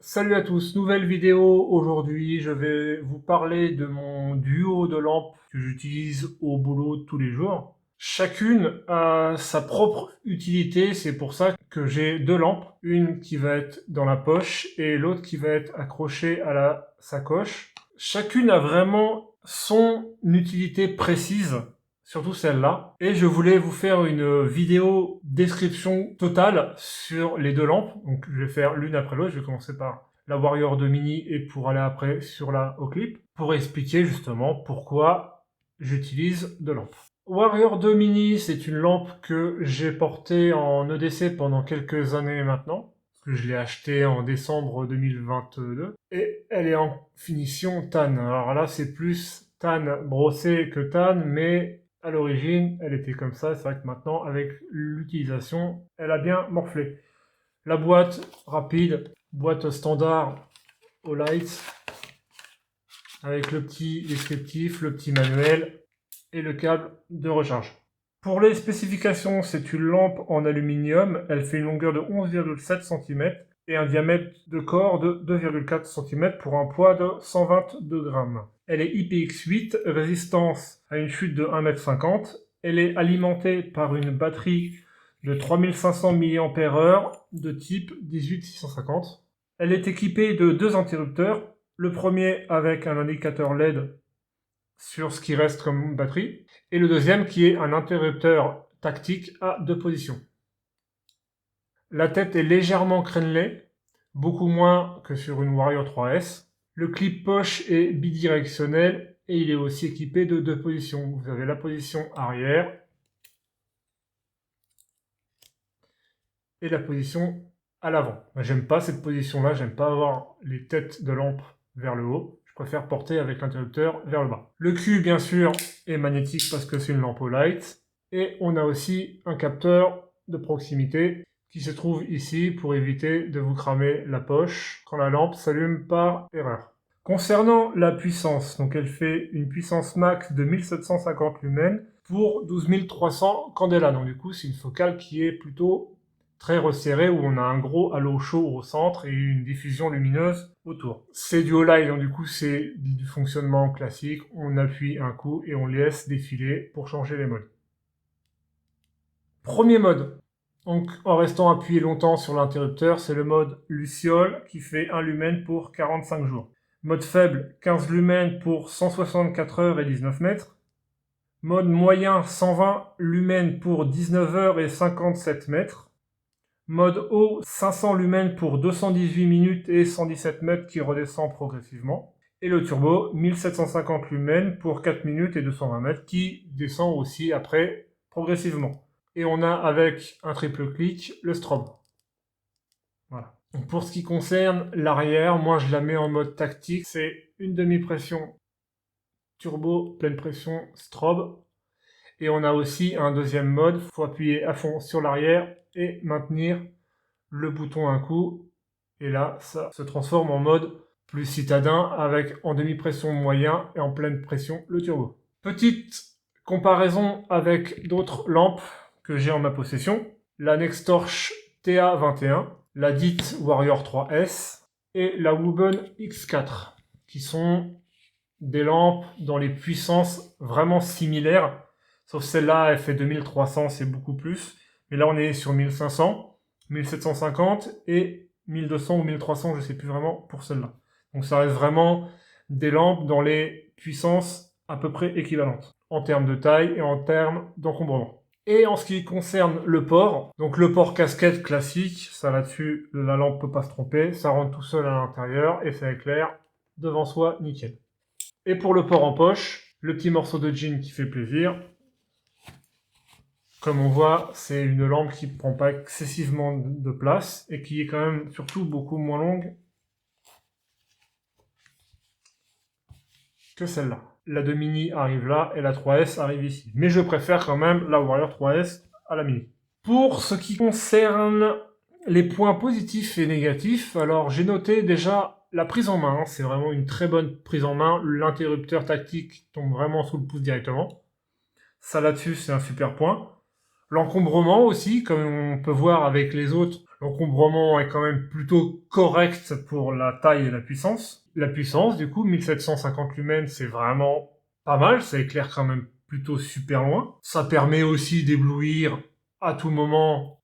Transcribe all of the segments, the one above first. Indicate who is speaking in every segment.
Speaker 1: Salut à tous, nouvelle vidéo. Aujourd'hui, je vais vous parler de mon duo de lampes que j'utilise au boulot tous les jours. Chacune a sa propre utilité, c'est pour ça que j'ai deux lampes, une qui va être dans la poche et l'autre qui va être accrochée à la sacoche. Chacune a vraiment son utilité précise, surtout celle-là. Et je voulais vous faire une vidéo description totale sur les deux lampes. Donc je vais faire l'une après l'autre. Je vais commencer par la Warrior 2 Mini et pour aller après sur la Oclip, pour expliquer justement pourquoi j'utilise deux lampes. Warrior 2 Mini, c'est une lampe que j'ai portée en EDC pendant quelques années maintenant. Je l'ai achetée en décembre 2022. Et elle est en finition tan. Alors là, c'est plus tan brossé que tan, mais à l'origine, elle était comme ça. C'est vrai que maintenant, avec l'utilisation, elle a bien morflé. La boîte rapide, boîte standard au light, avec le petit descriptif, le petit manuel et le câble de recharge. Pour les spécifications, c'est une lampe en aluminium. Elle fait une longueur de 11,7 cm et un diamètre de corps de 2,4 cm pour un poids de 122 grammes. Elle est IPX8, résistance à une chute de 1,50 m. Elle est alimentée par une batterie de 3500 mAh de type 18650. Elle est équipée de deux interrupteurs. Le premier avec un indicateur LED sur ce qui reste comme batterie, et le deuxième qui est un interrupteur tactique à deux positions. La tête est légèrement crénelée, beaucoup moins que sur une Warrior 3S. Le clip poche est bidirectionnel et il est aussi équipé de deux positions. Vous avez la position arrière et la position à l'avant. J'aime pas cette position-là, j'aime pas avoir les têtes de lampe vers le haut. Je préfère porter avec l'interrupteur vers le bas. Le cul, bien sûr, est magnétique parce que c'est une lampe au light. Et on a aussi un capteur de proximité qui se trouve ici pour éviter de vous cramer la poche quand la lampe s'allume par erreur. Concernant la puissance, donc elle fait une puissance max de 1750 lumens pour 12 300 candela. Donc du coup, c'est une focale qui est plutôt très resserré où on a un gros halo chaud au centre et une diffusion lumineuse autour. C'est du Holight, donc du coup c'est du fonctionnement classique, on appuie un coup et on laisse défiler pour changer les modes. Premier mode, donc en restant appuyé longtemps sur l'interrupteur, c'est le mode Luciole qui fait 1 lumen pour 45 jours. Mode faible, 15 lumens pour 164 heures et 19 mètres. Mode moyen, 120 lumens pour 19 heures et 57 mètres. Mode haut, 500 lumens pour 218 minutes et 117 mètres qui redescend progressivement. Et le turbo, 1750 lumens pour 4 minutes et 220 mètres qui descend aussi après progressivement. Et on a avec un triple clic le strobe. Voilà. Donc pour ce qui concerne l'arrière, moi je la mets en mode tactique. C'est une demi-pression turbo, pleine pression strobe. Et on a aussi un deuxième mode, il faut appuyer à fond sur l'arrière et maintenir le bouton un coup. Et là, ça se transforme en mode plus citadin avec en demi-pression moyen et en pleine pression le turbo. Petite comparaison avec d'autres lampes que j'ai en ma possession. La Nextorch TA21, la dite Warrior 3S et la Wooben X4 qui sont des lampes dans les puissances vraiment similaires. Sauf celle-là, elle fait 2300, c'est beaucoup plus. Mais là, on est sur 1500, 1750 et 1200 ou 1300, je sais plus vraiment, pour celle-là. Donc ça reste vraiment des lampes dans les puissances à peu près équivalentes, en termes de taille et en termes d'encombrement. Et en ce qui concerne le port, donc le port casquette classique, ça là-dessus, la lampe peut pas se tromper, ça rentre tout seul à l'intérieur et ça éclaire devant soi, nickel. Et pour le port en poche, le petit morceau de jean qui fait plaisir. Comme on voit, c'est une lampe qui ne prend pas excessivement de place et qui est quand même surtout beaucoup moins longue que celle-là. La 2 Mini arrive là et la 3S arrive ici. Mais je préfère quand même la Warrior 3S à la Mini. Pour ce qui concerne les points positifs et négatifs, alors j'ai noté déjà la prise en main. C'est vraiment une très bonne prise en main. L'interrupteur tactique tombe vraiment sous le pouce directement. Ça là-dessus, c'est un super point. L'encombrement aussi, comme on peut voir avec les autres, l'encombrement est quand même plutôt correct pour la taille et la puissance. La puissance, du coup, 1750 lumens, c'est vraiment pas mal, ça éclaire quand même plutôt super loin. Ça permet aussi d'éblouir à tout moment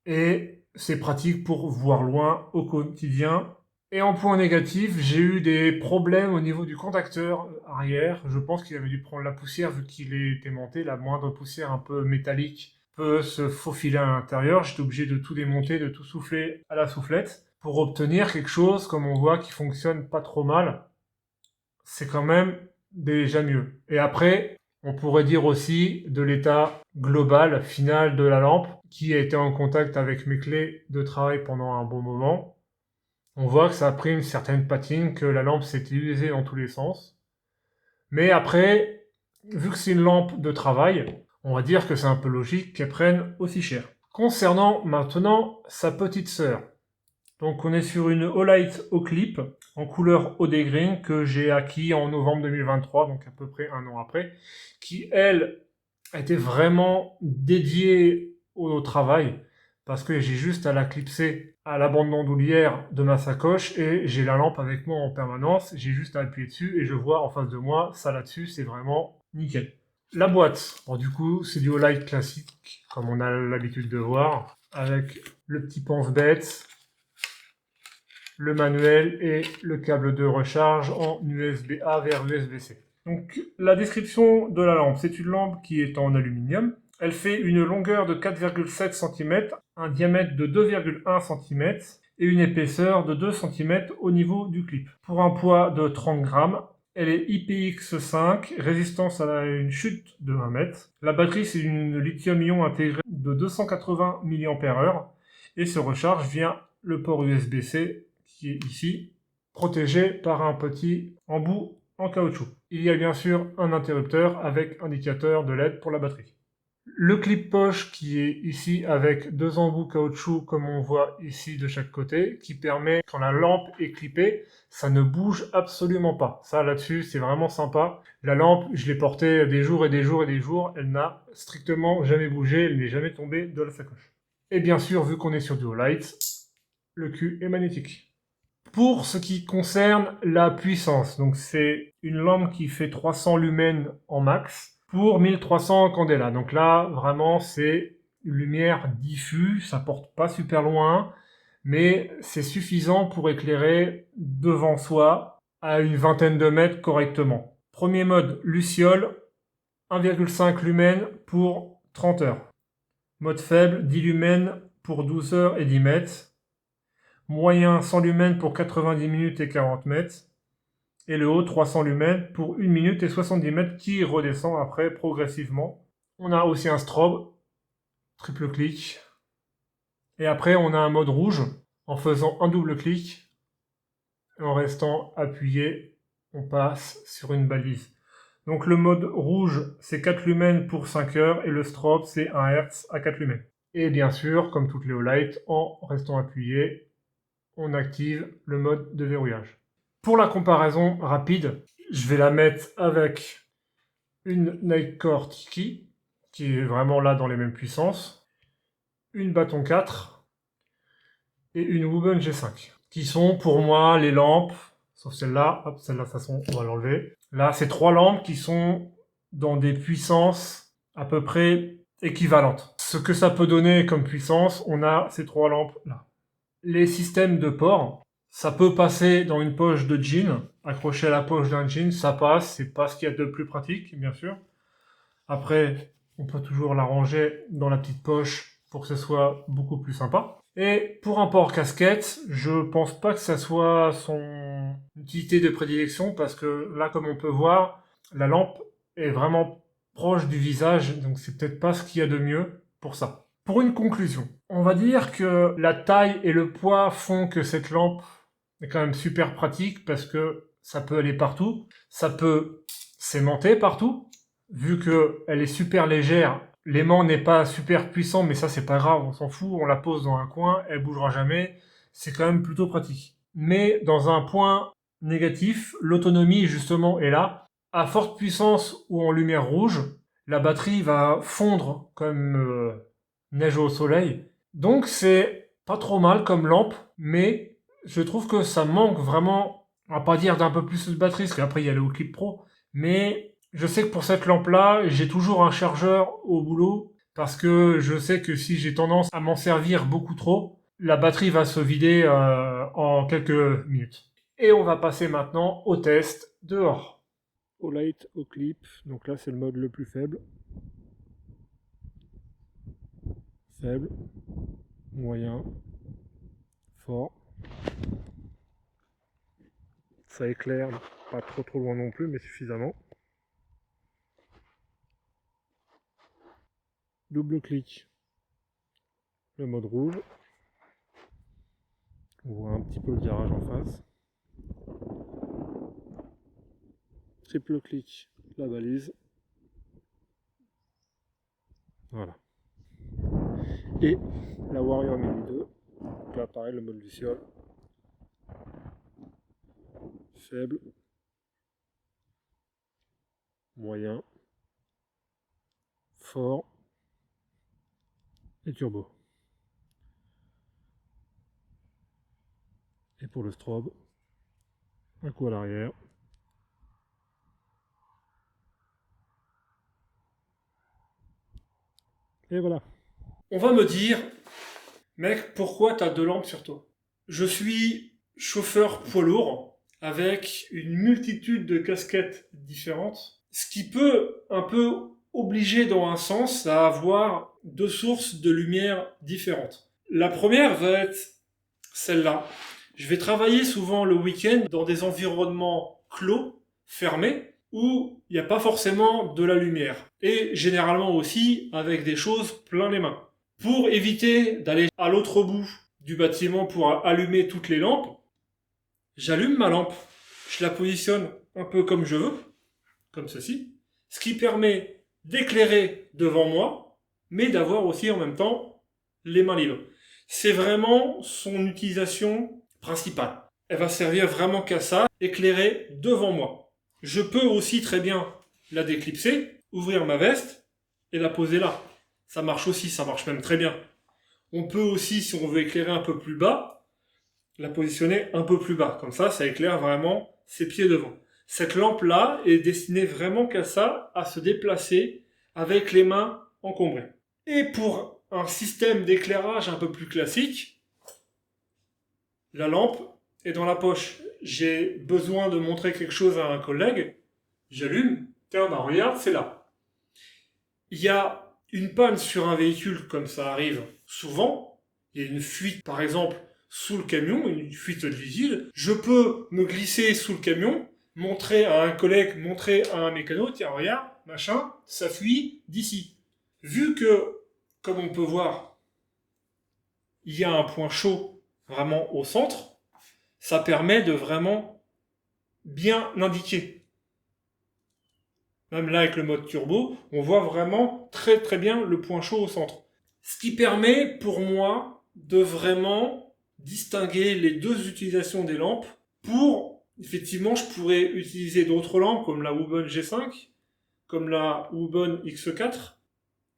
Speaker 1: et c'est pratique pour voir loin au quotidien. Et en point négatif, j'ai eu des problèmes au niveau du contacteur arrière. Je pense qu'il avait dû prendre la poussière vu qu'il est aimanté. La moindre poussière un peu métallique peut se faufiler à l'intérieur. J'étais obligé de tout démonter, de tout souffler à la soufflette pour obtenir quelque chose, comme on voit, qui fonctionne pas trop mal. C'est quand même déjà mieux. Et après, on pourrait dire aussi de l'état global, final de la lampe, qui a été en contact avec mes clés de travail pendant un bon moment. On voit que ça a pris une certaine patine, que la lampe s'est usée dans tous les sens. Mais après, vu que c'est une lampe de travail, on va dire que c'est un peu logique qu'elle prenne aussi cher. Concernant maintenant sa petite sœur. Donc on est sur une Olight au clip en couleur eau des green que j'ai acquis en novembre 2023, donc à peu près un an après, qui elle était vraiment dédiée au travail parce que j'ai juste à la clipser à la bande bandoulière de ma sacoche et j'ai la lampe avec moi en permanence, j'ai juste à appuyer dessus et je vois en face de moi, ça là-dessus, c'est vraiment nickel. La boîte, bon, du coup c'est du Olight classique comme on a l'habitude de voir, avec le petit pense-bête, le manuel et le câble de recharge en USB-A vers USB-C. Donc la description de la lampe, c'est une lampe qui est en aluminium. Elle fait une longueur de 4,7 cm, un diamètre de 2,1 cm et une épaisseur de 2 cm au niveau du clip. Pour un poids de 30 grammes, elle est IPX5, résistance à une chute de 1 mètre. La batterie, c'est une lithium-ion intégrée de 280 mAh et se recharge via le port USB-C qui est ici, protégé par un petit embout en caoutchouc. Il y a bien sûr un interrupteur avec indicateur de LED pour la batterie. Le clip poche qui est ici avec deux embouts caoutchouc comme on voit ici de chaque côté, qui permet, quand la lampe est clippée, ça ne bouge absolument pas. Ça là-dessus c'est vraiment sympa. La lampe, je l'ai portée des jours et des jours et des jours, elle n'a strictement jamais bougé, elle n'est jamais tombée de la sacoche. Et bien sûr, vu qu'on est sur du Olight, le cul est magnétique. Pour ce qui concerne la puissance, donc c'est une lampe qui fait 300 lumens en max pour 1300 candela. Donc là, vraiment, c'est une lumière diffuse, ça porte pas super loin, mais c'est suffisant pour éclairer devant soi à une vingtaine de mètres correctement. Premier mode, luciole, 1,5 lumens pour 30 heures. Mode faible, 10 lumens pour 12 heures et 10 mètres. Moyen 100 lumens pour 90 minutes et 40 mètres. Et le haut 300 lumens pour 1 minute et 70 mètres qui redescend après progressivement. On a aussi un strobe, triple clic. Et après on a un mode rouge en faisant un double clic. Et en restant appuyé, on passe sur une balise. Donc le mode rouge c'est 4 lumens pour 5 heures et le strobe c'est 1 Hz à 4 lumens. Et bien sûr, comme toutes les Olight, en restant appuyé, on active le mode de verrouillage. Pour la comparaison rapide, je vais la mettre avec une Nightcore Tiki, qui est vraiment là dans les mêmes puissances, une Bâton 4 et une Woben G5, qui sont pour moi les lampes, sauf celle-là, hop, celle-là de toute façon on va l'enlever. Là, c'est trois lampes qui sont dans des puissances à peu près équivalentes. Ce que ça peut donner comme puissance, on a ces trois lampes là. Les systèmes de port, ça peut passer dans une poche de jean, accroché à la poche d'un jean, ça passe, c'est pas ce qu'il y a de plus pratique, bien sûr. Après, on peut toujours la ranger dans la petite poche pour que ce soit beaucoup plus sympa. Et pour un port casquette, je pense pas que ça soit son utilité de prédilection parce que là, comme on peut voir, la lampe est vraiment proche du visage, donc c'est peut-être pas ce qu'il y a de mieux pour ça. Pour une conclusion, on va dire que la taille et le poids font que cette lampe est quand même super pratique parce que ça peut aller partout, ça peut s'aimanter partout, vu qu'elle est super légère, l'aimant n'est pas super puissant, mais ça c'est pas grave, on s'en fout, on la pose dans un coin, elle bougera jamais, c'est quand même plutôt pratique. Mais dans un point négatif, l'autonomie justement est là. À forte puissance ou en lumière rouge, la batterie va fondre comme neige au soleil. Donc c'est pas trop mal comme lampe, mais je trouve que ça manque vraiment, on va pas dire d'un peu plus de batterie, parce qu'après il y a le Clip Pro, mais je sais que pour cette lampe-là, j'ai toujours un chargeur au boulot, parce que je sais que si j'ai tendance à m'en servir beaucoup trop, la batterie va se vider en quelques minutes. Et on va passer maintenant au test dehors. Au light, au clip, donc là c'est le mode le plus faible. Faible, moyen, fort. Ça éclaire, pas trop loin non plus, mais suffisamment. Double clic, le mode rouge. On voit un petit peu le garage en face. Triple clic, la balise. Voilà. Et la Warrior Mini 2. Donc là pareil, le mode luciole. Faible. Moyen. Fort. Et turbo. Et pour le strobe, un coup à l'arrière. Et voilà. On va me dire, mec, pourquoi t'as deux lampes sur toi? Je suis chauffeur poids lourd avec une multitude de casquettes différentes, ce qui peut un peu obliger dans un sens à avoir deux sources de lumière différentes. La première va être celle-là. Je vais travailler souvent le week-end dans des environnements clos, fermés, où il n'y a pas forcément de la lumière. Et généralement aussi avec des choses plein les mains. Pour éviter d'aller à l'autre bout du bâtiment pour allumer toutes les lampes, j'allume ma lampe. Je la positionne un peu comme je veux, comme ceci, ce qui permet d'éclairer devant moi, mais d'avoir aussi en même temps les mains libres. C'est vraiment son utilisation principale. Elle va servir vraiment qu'à ça, éclairer devant moi. Je peux aussi très bien la déclipser, ouvrir ma veste et la poser là. Ça marche aussi, ça marche même très bien. On peut aussi, si on veut éclairer un peu plus bas, la positionner un peu plus bas. Comme ça éclaire vraiment ses pieds devant. Cette lampe-là est destinée vraiment qu'à ça, à se déplacer avec les mains encombrées. Et pour un système d'éclairage un peu plus classique, la lampe est dans la poche. J'ai besoin de montrer quelque chose à un collègue, j'allume, tiens, bah regarde, c'est là. Il y a une panne sur un véhicule, comme ça arrive souvent, il y a une fuite par exemple sous le camion, une fuite de vigile, je peux me glisser sous le camion, montrer à un collègue, montrer à un mécano, tiens regarde, machin, ça fuit d'ici. Vu que, comme on peut voir, il y a un point chaud vraiment au centre, ça permet de vraiment bien indiquer. Même là avec le mode turbo, on voit vraiment très bien le point chaud au centre. Ce qui permet pour moi de vraiment distinguer les deux utilisations des lampes. Pour, effectivement, je pourrais utiliser d'autres lampes comme la Wubon G5, comme la Wubon X4,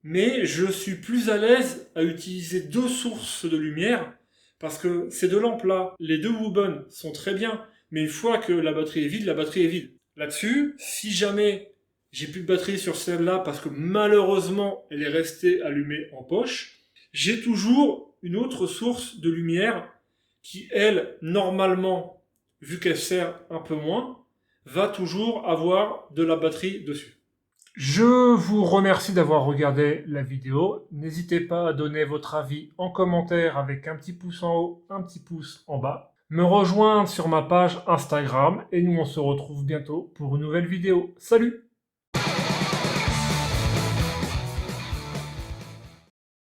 Speaker 1: mais je suis plus à l'aise à utiliser deux sources de lumière parce que ces deux lampes-là, les deux Wubon sont très bien, mais une fois que la batterie est vide, la batterie est vide. Là-dessus, si jamais j'ai plus de batterie sur celle-là parce que malheureusement elle est restée allumée en poche, j'ai toujours une autre source de lumière qui, elle, normalement, vu qu'elle sert un peu moins, va toujours avoir de la batterie dessus. Je vous remercie d'avoir regardé la vidéo. N'hésitez pas à donner votre avis en commentaire avec un petit pouce en haut, un petit pouce en bas. Me rejoindre sur ma page Instagram et nous on se retrouve bientôt pour une nouvelle vidéo. Salut!